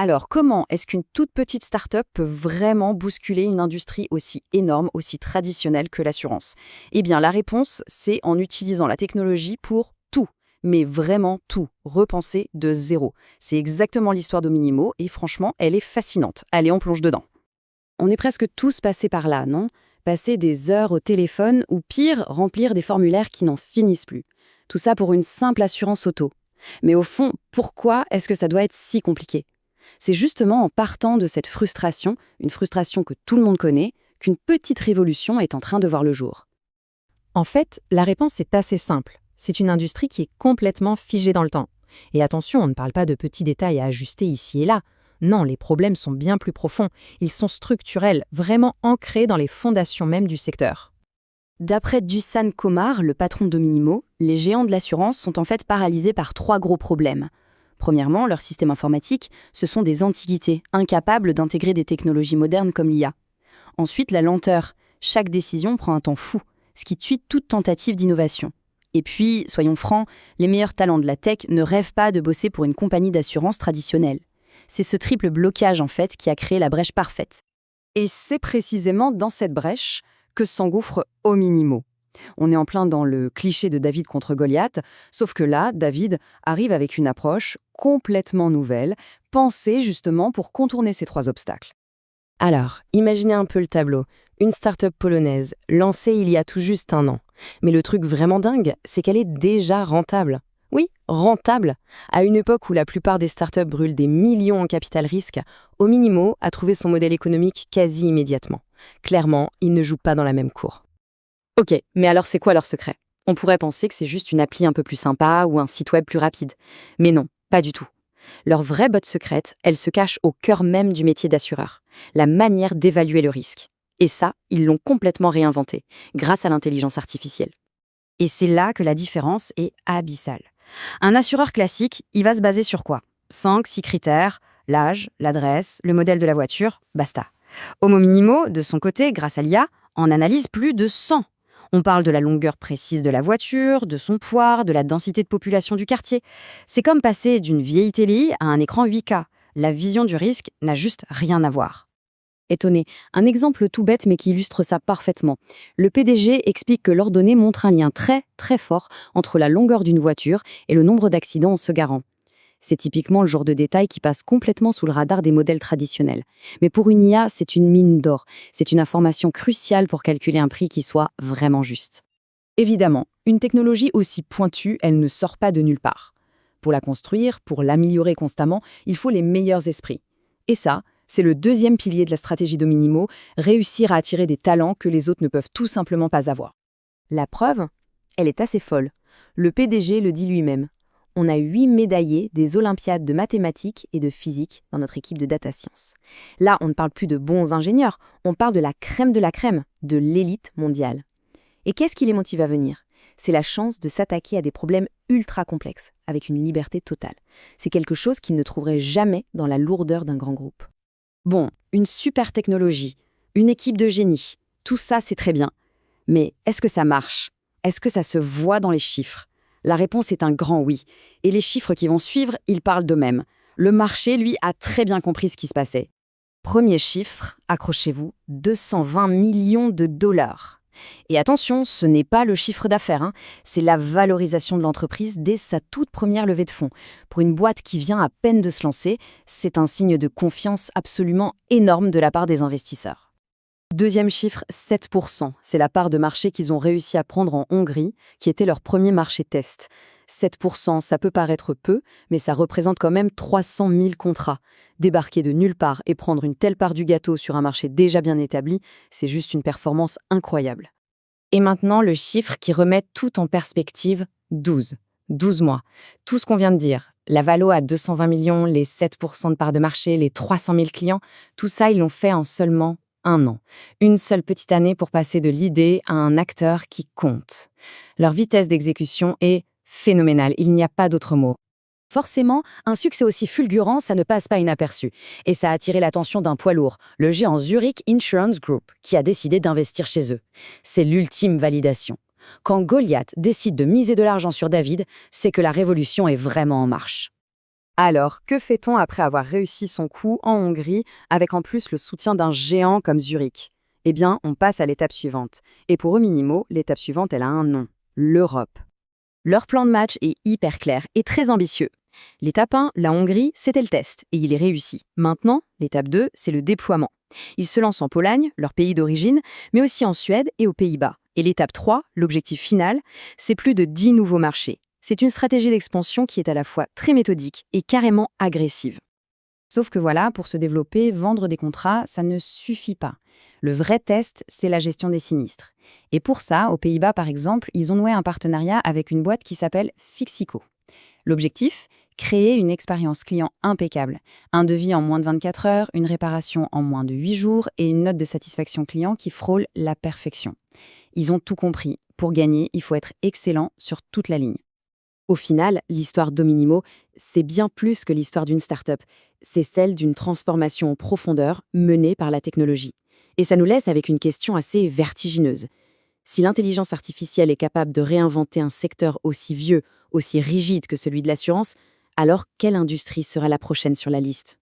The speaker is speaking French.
Alors, comment est-ce qu'une toute petite start-up peut vraiment bousculer une industrie aussi énorme, aussi traditionnelle que l'assurance? Eh bien, la réponse, c'est en utilisant la technologie pour tout, mais vraiment tout, repenser de zéro. C'est exactement l'histoire d'Ominimo et franchement, elle est fascinante. Allez, on plonge dedans. On est presque tous passés par là, non? Passer des heures au téléphone ou pire, remplir des formulaires qui n'en finissent plus. Tout ça pour une simple assurance auto. Mais au fond, pourquoi est-ce que ça doit être si compliqué? C'est justement en partant de cette frustration, une frustration que tout le monde connaît, qu'une petite révolution est en train de voir le jour. En fait, la réponse est assez simple. C'est une industrie qui est complètement figée dans le temps. Et attention, on ne parle pas de petits détails à ajuster ici et là. Non, les problèmes sont bien plus profonds. Ils sont structurels, vraiment ancrés dans les fondations même du secteur. D'après Dusan Komar, le patron d'Ominimo, les géants de l'assurance sont en fait paralysés par 3 gros problèmes. Premièrement, leur système informatique, ce sont des antiquités, incapables d'intégrer des technologies modernes comme l'IA. Ensuite, la lenteur. Chaque décision prend un temps fou, ce qui tue toute tentative d'innovation. Et puis, soyons francs, les meilleurs talents de la tech ne rêvent pas de bosser pour une compagnie d'assurance traditionnelle. C'est ce triple blocage, en fait, qui a créé la brèche parfaite. Et c'est précisément dans cette brèche que s'engouffre Ominimo. On est en plein dans le cliché de David contre Goliath, sauf que là, David arrive avec une approche complètement nouvelle, pensée justement pour contourner ces 3 obstacles. Alors, imaginez un peu le tableau. Une start-up polonaise, lancée il y a tout juste 1 an. Mais le truc vraiment dingue, c'est qu'elle est déjà rentable. Oui, rentable. À une époque où la plupart des startups brûlent des millions en capital risque, Ominimo a trouvé son modèle économique quasi immédiatement. Clairement, il ne joue pas dans la même cour. Ok, mais alors c'est quoi leur secret? On pourrait penser que c'est juste une appli un peu plus sympa ou un site web plus rapide. Mais non, pas du tout. Leur vraie botte secrète, elle se cache au cœur même du métier d'assureur, la manière d'évaluer le risque. Et ça, ils l'ont complètement réinventé, grâce à l'intelligence artificielle. Et c'est là que la différence est abyssale. Un assureur classique, il va se baser sur quoi? 5, 6 critères, l'âge, l'adresse, le modèle de la voiture, basta. Ominimo, de son côté, grâce à l'IA, en analyse plus de 100. On parle de la longueur précise de la voiture, de son poids, de la densité de population du quartier. C'est comme passer d'une vieille télé à un écran 8K. La vision du risque n'a juste rien à voir. Étonné, un exemple tout bête mais qui illustre ça parfaitement. Le PDG explique que leurs données montrent un lien très très fort entre la longueur d'une voiture et le nombre d'accidents en se garant. C'est typiquement le genre de détail qui passe complètement sous le radar des modèles traditionnels. Mais pour une IA, c'est une mine d'or. C'est une information cruciale pour calculer un prix qui soit vraiment juste. Évidemment, une technologie aussi pointue, elle ne sort pas de nulle part. Pour la construire, pour l'améliorer constamment, il faut les meilleurs esprits. Et ça, c'est le 2e pilier de la stratégie d'Ominimo, réussir à attirer des talents que les autres ne peuvent tout simplement pas avoir. La preuve, elle est assez folle. Le PDG le dit lui-même. On a 8 médaillés des Olympiades de mathématiques et de physique dans notre équipe de data science. Là, on ne parle plus de bons ingénieurs, on parle de la crème, de l'élite mondiale. Et qu'est-ce qui les motive à venir? C'est la chance de s'attaquer à des problèmes ultra complexes, avec une liberté totale. C'est quelque chose qu'ils ne trouveraient jamais dans la lourdeur d'un grand groupe. Bon, une super technologie, une équipe de génie, tout ça c'est très bien. Mais est-ce que ça marche? Est-ce que ça se voit dans les chiffres? La réponse est un grand oui. Et les chiffres qui vont suivre, ils parlent d'eux-mêmes. Le marché, lui, a très bien compris ce qui se passait. Premier chiffre, accrochez-vous, 220 millions de dollars. Et attention, ce n'est pas le chiffre d'affaires, c'est la valorisation de l'entreprise dès sa toute première levée de fonds. Pour une boîte qui vient à peine de se lancer, c'est un signe de confiance absolument énorme de la part des investisseurs. Deuxième chiffre, 7%. C'est la part de marché qu'ils ont réussi à prendre en Hongrie, qui était leur premier marché test. 7%, ça peut paraître peu, mais ça représente quand même 300 000 contrats. Débarquer de nulle part et prendre une telle part du gâteau sur un marché déjà bien établi, c'est juste une performance incroyable. Et maintenant, le chiffre qui remet tout en perspective, 12. 12 mois. Tout ce qu'on vient de dire, la valo à 220 millions, les 7% de part de marché, les 300 000 clients, tout ça, ils l'ont fait en seulement 1 an. Une seule petite année pour passer de l'idée à un acteur qui compte. Leur vitesse d'exécution est phénoménale, il n'y a pas d'autre mot. Forcément, un succès aussi fulgurant, ça ne passe pas inaperçu. Et ça a attiré l'attention d'un poids lourd, le géant Zurich Insurance Group, qui a décidé d'investir chez eux. C'est l'ultime validation. Quand Goliath décide de miser de l'argent sur David, c'est que la révolution est vraiment en marche. Alors, que fait-on après avoir réussi son coup en Hongrie, avec en plus le soutien d'un géant comme Zurich? Eh bien, on passe à l'étape suivante. Et pour eux Minimo, l'étape suivante, elle a un nom, l'Europe. Leur plan de match est hyper clair et très ambitieux. L'étape 1, la Hongrie, c'était le test, et il est réussi. Maintenant, l'étape 2, c'est le déploiement. Ils se lancent en Pologne, leur pays d'origine, mais aussi en Suède et aux Pays-Bas. Et l'étape 3, l'objectif final, c'est plus de 10 nouveaux marchés. C'est une stratégie d'expansion qui est à la fois très méthodique et carrément agressive. Sauf que voilà, pour se développer, vendre des contrats, ça ne suffit pas. Le vrai test, c'est la gestion des sinistres. Et pour ça, aux Pays-Bas par exemple, ils ont noué un partenariat avec une boîte qui s'appelle Fixico. L'objectif, créer une expérience client impeccable. Un devis en moins de 24 heures, une réparation en moins de 8 jours et une note de satisfaction client qui frôle la perfection. Ils ont tout compris. Pour gagner, il faut être excellent sur toute la ligne. Au final, l'histoire d'Ominimo, c'est bien plus que l'histoire d'une start-up. C'est celle d'une transformation en profondeur menée par la technologie. Et ça nous laisse avec une question assez vertigineuse. Si l'intelligence artificielle est capable de réinventer un secteur aussi vieux, aussi rigide que celui de l'assurance, alors quelle industrie sera la prochaine sur la liste ?